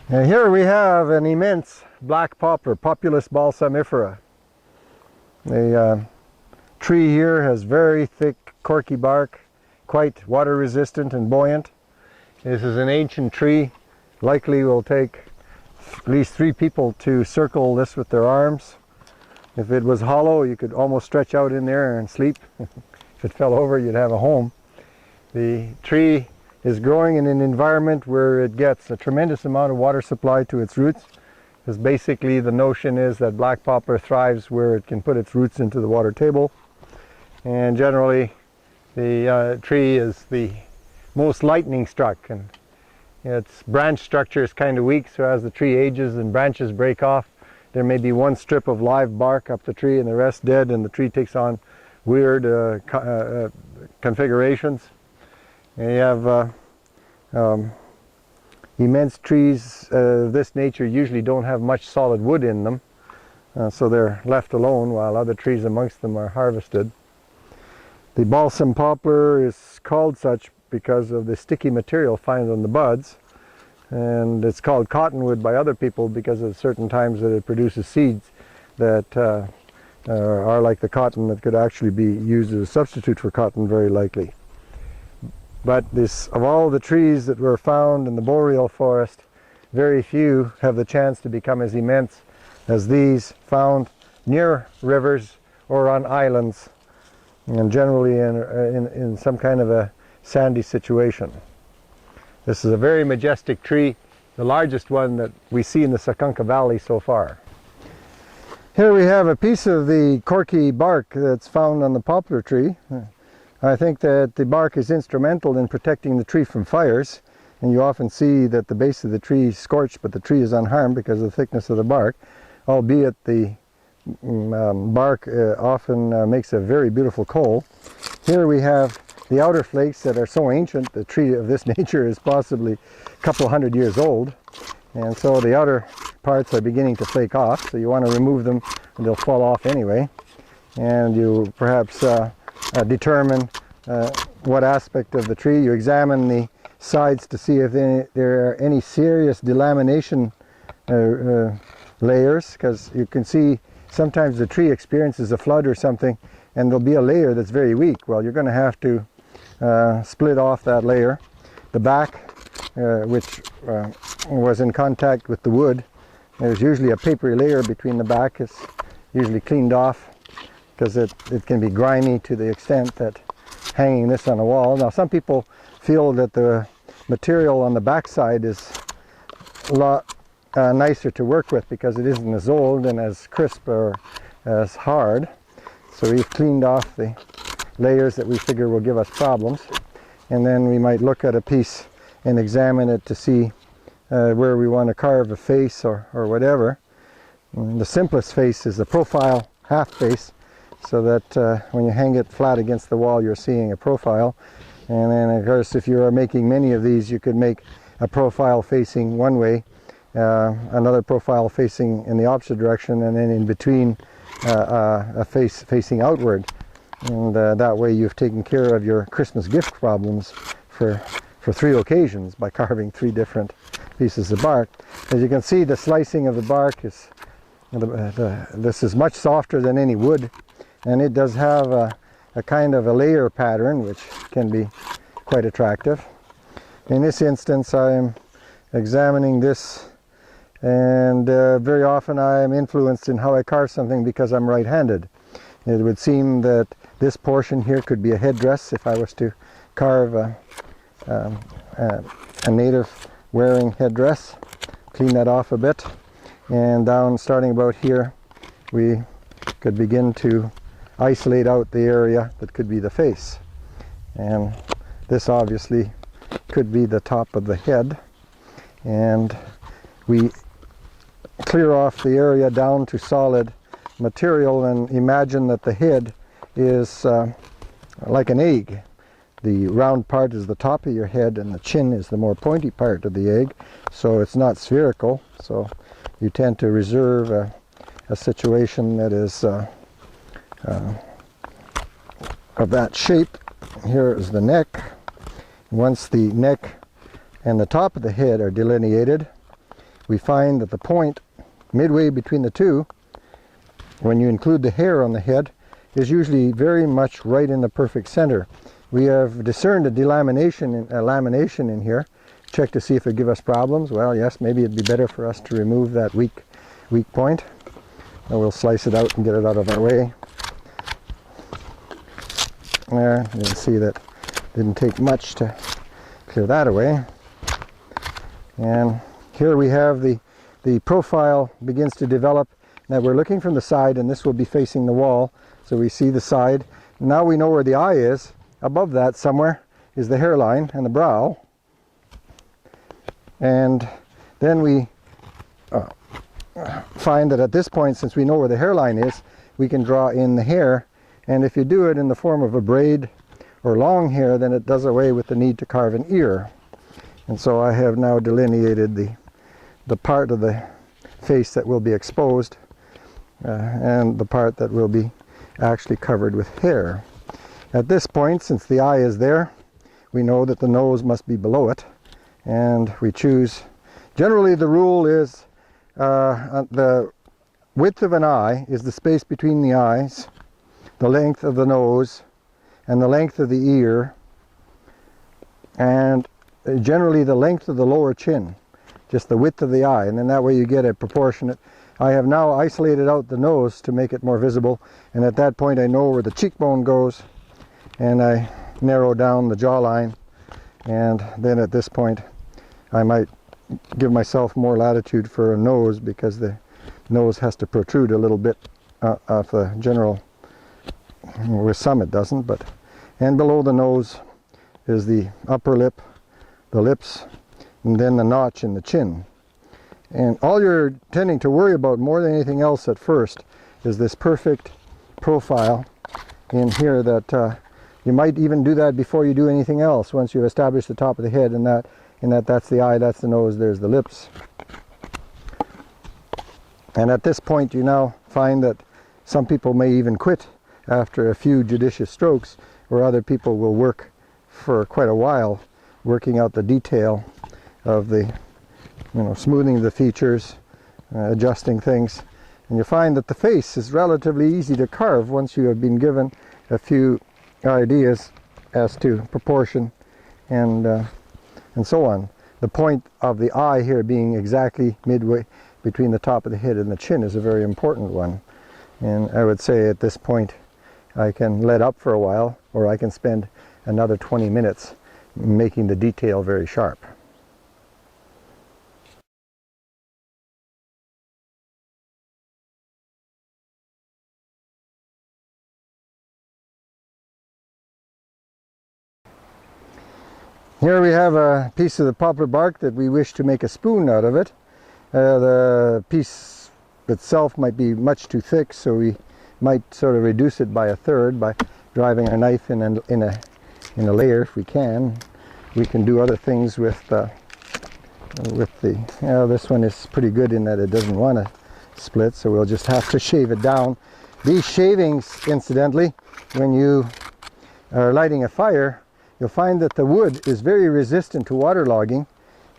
And here we have an immense black poplar, Populus balsamifera. The tree here has very thick, corky bark, quite water resistant and buoyant. This is an ancient tree. Likely will take at least 3 people to circle this with their arms. If it was hollow, you could almost stretch out in there and sleep. If it fell over, you'd have a home. The tree is growing in an environment where it gets a tremendous amount of water supply to its roots, because basically the notion is that black poplar thrives where it can put its roots into the water table. And generally the tree is the most lightning struck, and its branch structure is kind of weak, so as the tree ages and branches break off, there may be one strip of live bark up the tree and the rest dead, and the tree takes on weird configurations. And you have immense trees of this nature usually don't have much solid wood in them, so they're left alone while other trees amongst them are harvested. The balsam poplar is called such because of the sticky material found on the buds, and it's called cottonwood by other people because at certain times that it produces seeds that are like the cotton that could actually be used as a substitute for cotton, very likely. But of all the trees that were found in the boreal forest, very few have the chance to become as immense as these found near rivers or on islands, and generally in some kind of a sandy situation. This is a very majestic tree, the largest one that we see in the Kochanski Valley so far. Here we have a piece of the corky bark that's found on the poplar tree. I think that the bark is instrumental in protecting the tree from fires, and you often see that the base of the tree is scorched but the tree is unharmed because of the thickness of the bark, albeit the bark often makes a very beautiful coal. Here we have the outer flakes that are so ancient. The tree of this nature is possibly a couple hundred years old, and so the outer parts are beginning to flake off, so you want to remove them and they'll fall off anyway. And you perhaps determine what aspect of the tree. You examine the sides to see if there are any serious delamination layers, because you can see sometimes the tree experiences a flood or something and there'll be a layer that's very weak. Well, you're going to have to split off that layer. The back, which was in contact with the wood, there's usually a papery layer between the back. It's usually cleaned off because it can be grimy to the extent that hanging this on a wall. Now, some people feel that the material on the back side is a lot nicer to work with because it isn't as old and as crisp or as hard. So we've cleaned off the layers that we figure will give us problems, and then we might look at a piece and examine it to see where we want to carve a face or whatever. And the simplest face is the profile half face, so that when you hang it flat against the wall you're seeing a profile. And then of course if you are making many of these, you could make a profile facing one way, another profile facing in the opposite direction, and then in between a face facing outward. And that way you've taken care of your Christmas gift problems for 3 occasions by carving 3 different pieces of bark. As you can see, the slicing of the bark is this is much softer than any wood, and it does have a kind of a layer pattern which can be quite attractive. In this instance I am examining this, and very often I am influenced in how I carve something because I'm right-handed. It would seem that this portion here could be a headdress if I was to carve a native wearing headdress. Clean that off a bit, and down starting about here we could begin to isolate out the area that could be the face. And this obviously could be the top of the head, and we clear off the area down to solid material and imagine that the head is like an egg. The round part is the top of your head and the chin is the more pointy part of the egg, so it's not spherical, so you tend to reserve a situation that is of that shape. Here is the neck. Once the neck and the top of the head are delineated, we find that the point midway between the two, when you include the hair on the head, is usually very much right in the perfect center. We have discerned a lamination in here. Check to see if it give us problems. Well, yes, maybe it'd be better for us to remove that weak point. And we'll slice it out and get it out of our way. There, you can see that didn't take much to clear that away. And here we have the profile begins to develop. Now we're looking from the side, and this will be facing the wall, so we see the side. Now we know where the eye is. Above that somewhere is the hairline and the brow. And then we find that at this point, since we know where the hairline is, we can draw in the hair. And if you do it in the form of a braid or long hair, then it does away with the need to carve an ear. And so I have now delineated the part of the face that will be exposed and the part that will be actually covered with hair. At this point, since the eye is there, we know that the nose must be below it, and we choose, generally the rule is the width of an eye is the space between the eyes, the length of the nose, and the length of the ear, and generally the length of the lower chin, just the width of the eye, and then that way you get a proportionate. I have now isolated out the nose to make it more visible, and at that point I know where the cheekbone goes, and I narrow down the jawline, and then at this point I might give myself more latitude for a nose, because the nose has to protrude a little bit of the general. With some it doesn't, but and below the nose is the upper lip, the lips, and then the notch in the chin. And all you're tending to worry about more than anything else at first is this perfect profile in here, that you might even do that before you do anything else, once you've established the top of the head, and that's the eye, that's the nose, there's the lips. And at this point you now find that some people may even quit after a few judicious strokes, where other people will work for quite a while working out the detail of the, smoothing the features, adjusting things. And you find that the face is relatively easy to carve once you have been given a few ideas as to proportion and so on. The point of the eye here being exactly midway between the top of the head and the chin is a very important one. And I would say at this point I can let up for a while, or I can spend another 20 minutes making the detail very sharp. Here we have a piece of the poplar bark that we wish to make a spoon out of it. The piece itself might be much too thick, so we might sort of reduce it by a third by driving our knife in a layer if we can. We can do other things with this one is pretty good in that it doesn't want to split, so we'll just have to shave it down. These shavings, incidentally, when you are lighting a fire, you'll find that the wood is very resistant to waterlogging,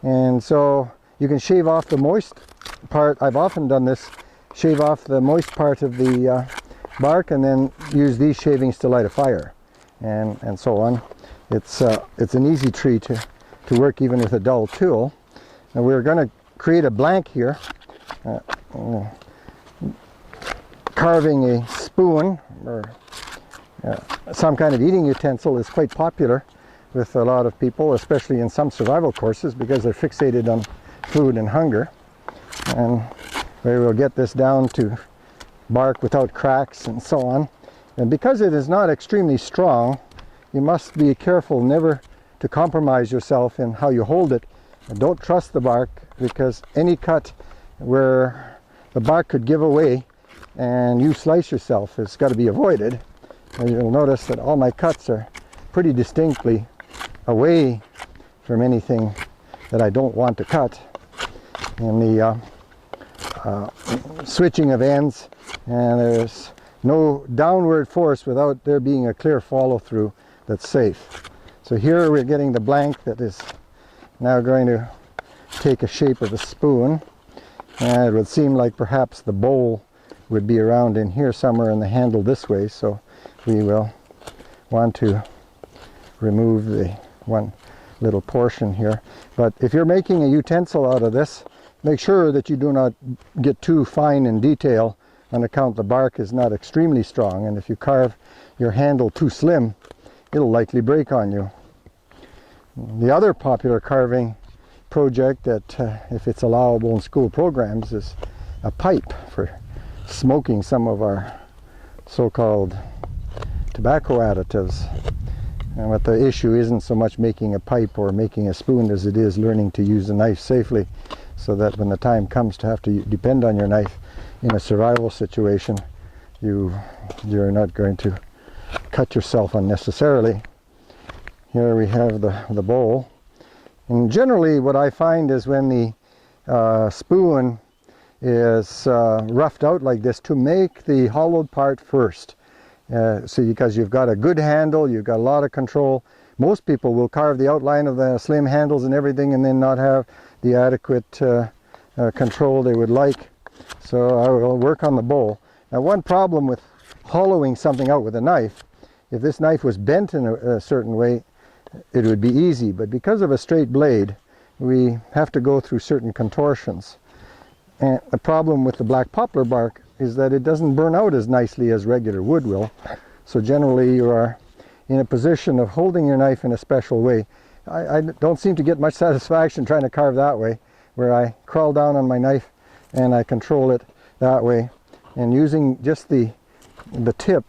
and so you can shave off the moist part. I've often done this, shave off the moist part of the bark and then use these shavings to light a fire, and so on. It's an easy tree to work even with a dull tool. Now we're going to create a blank here, carving a spoon or some kind of eating utensil is quite popular with a lot of people, especially in some survival courses, because they're fixated on food and hunger. And we will get this down to bark without cracks and so on. And because it is not extremely strong, you must be careful never to compromise yourself in how you hold it. And don't trust the bark, because any cut where the bark could give away and you slice yourself has got to be avoided. And you'll notice that all my cuts are pretty distinctly away from anything that I don't want to cut. And the switching of ends, and there's no downward force without there being a clear follow through that's safe. So here we're getting the blank that is now going to take a shape of a spoon. It would seem like perhaps the bowl would be around in here somewhere and the handle this way, so we will want to remove the one little portion here. But if you're making a utensil out of this, make sure that you do not get too fine in detail on account the bark is not extremely strong, and if you carve your handle too slim, it'll likely break on you. The other popular carving project that, if it's allowable in school programs, is a pipe for smoking some of our so-called tobacco additives. And what the issue isn't so much making a pipe or making a spoon as it is learning to use a knife safely, so that when the time comes to have to depend on your knife in a survival situation, you're not going to cut yourself unnecessarily. Here we have the bowl. And generally what I find is when the spoon is roughed out like this, to make the hollowed part first. Because you've got a good handle, you've got a lot of control. Most people will carve the outline of the slim handles and everything and then not have the adequate control they would like. So I will work on the bowl. Now, one problem with hollowing something out with a knife, if this knife was bent in a certain way, it would be easy, but because of a straight blade, we have to go through certain contortions. And the problem with the black poplar bark is that it doesn't burn out as nicely as regular wood will. So generally you are in a position of holding your knife in a special way. I don't seem to get much satisfaction trying to carve that way, where I crawl down on my knife and I control it that way. And using just the tip,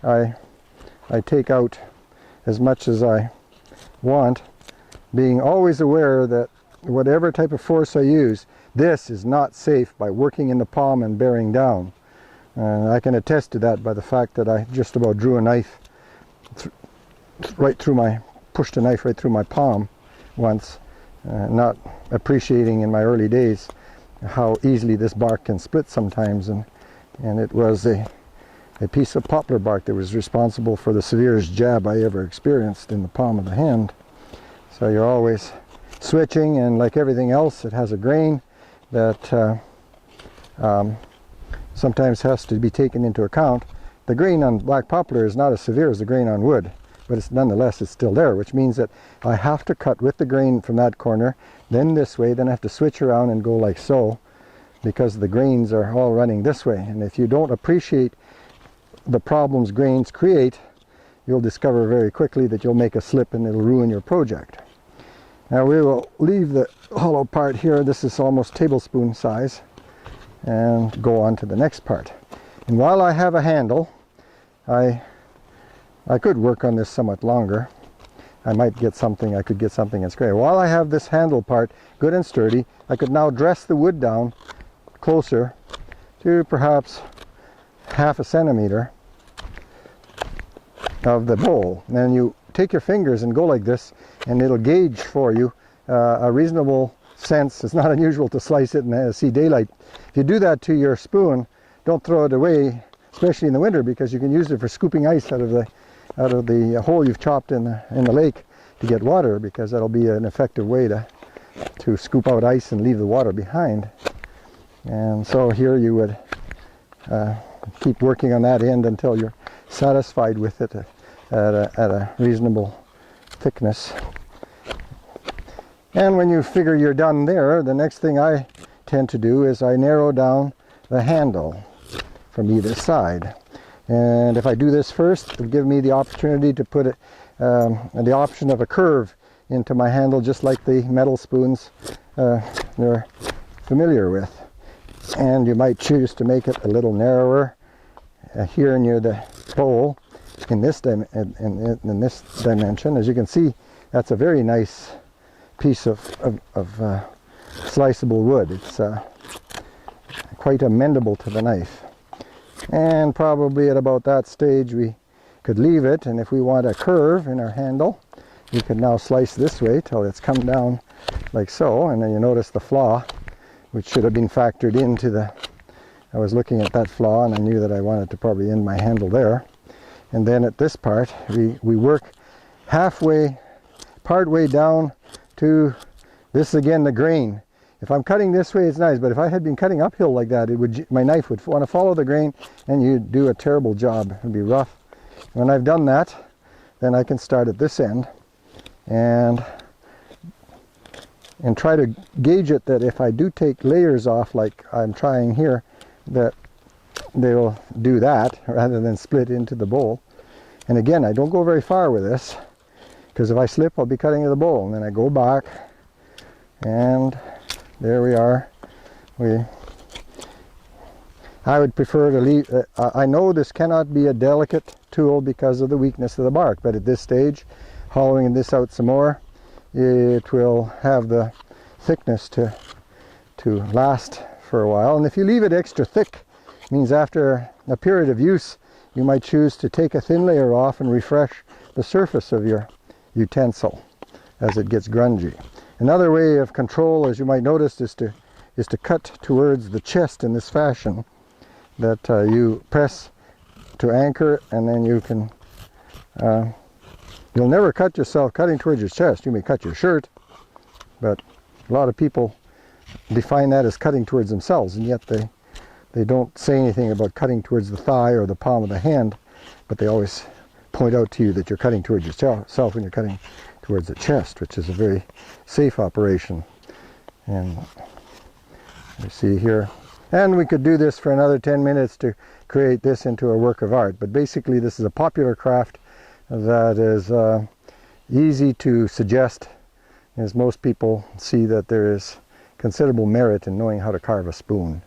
I take out as much as I want, being always aware that whatever type of force I use, this is not safe by working in the palm and bearing down. I can attest to that by the fact that I just about drew a knife pushed a knife right through my palm once, not appreciating in my early days how easily this bark can split sometimes, and it was a piece of poplar bark that was responsible for the severest jab I ever experienced in the palm of the hand. So you're always switching, and like everything else, it has a grain that sometimes has to be taken into account. The grain on black poplar is not as severe as the grain on wood, but nonetheless it's still there, which means that I have to cut with the grain from that corner, then this way, then I have to switch around and go like so, because the grains are all running this way. And if you don't appreciate the problems grains create, you'll discover very quickly that you'll make a slip and it'll ruin your project. Now we will leave the hollow part here. This is almost tablespoon size, and go on to the next part. And while I have a handle, I could work on this somewhat longer. I could get something that's great. While I have this handle part good and sturdy, I could now dress the wood down closer to perhaps 1/2 centimeter of the bowl. And then you take your fingers and go like this, and it'll gauge for you a reasonable sense. It's not unusual to slice it and see daylight. If you do that to your spoon, don't throw it away, especially in the winter, because you can use it for scooping ice out of the hole you've chopped in the lake to get water, because that'll be an effective way to scoop out ice and leave the water behind. And so here you would keep working on that end until you're satisfied with it at a reasonable thickness. And when you figure you're done there, the next thing I tend to do is I narrow down the handle from either side. And if I do this first, it'll give me the opportunity to put the option of a curve into my handle, just like the metal spoons you're familiar with. And you might choose to make it a little narrower here near the bowl in this dimension. As you can see, that's a very nice piece of sliceable wood. It's quite amendable to the knife. And probably at about that stage we could leave it, and if we want a curve in our handle, we can now slice this way till it's come down like so. And then you notice the flaw, which should have been factored into I was looking at that flaw and I knew that I wanted to probably end my handle there. And then at this part, we work part way down to this, again, the grain. If I'm cutting this way, it's nice, but if I had been cutting uphill like that, my knife would want to follow the grain, and you'd do a terrible job. It would be rough. When I've done that, then I can start at this end and try to gauge it, that if I do take layers off like I'm trying here, that they will do that rather than split into the bowl. And again, I don't go very far with this, because if I slip, I'll be cutting into the bowl. And then I go back, and there we are. I would prefer to leave. I know this cannot be a delicate tool because of the weakness of the bark, but at this stage, hollowing this out some more, it will have the thickness to last for a while. And if you leave it extra thick, it means after a period of use, you might choose to take a thin layer off and refresh the surface of your utensil as it gets grungy. Another way of control, as you might notice, is to cut towards the chest in this fashion, that you press to anchor, and then you can, you'll never cut yourself cutting towards your chest. You may cut your shirt, but a lot of people define that as cutting towards themselves, and yet they don't say anything about cutting towards the thigh or the palm of the hand, but they always point out to you that you're cutting towards yourself when you're cutting towards the chest, which is a very safe operation. And you see here, and we could do this for another 10 minutes to create this into a work of art, but basically this is a popular craft that is easy to suggest, as most people see that there is considerable merit in knowing how to carve a spoon.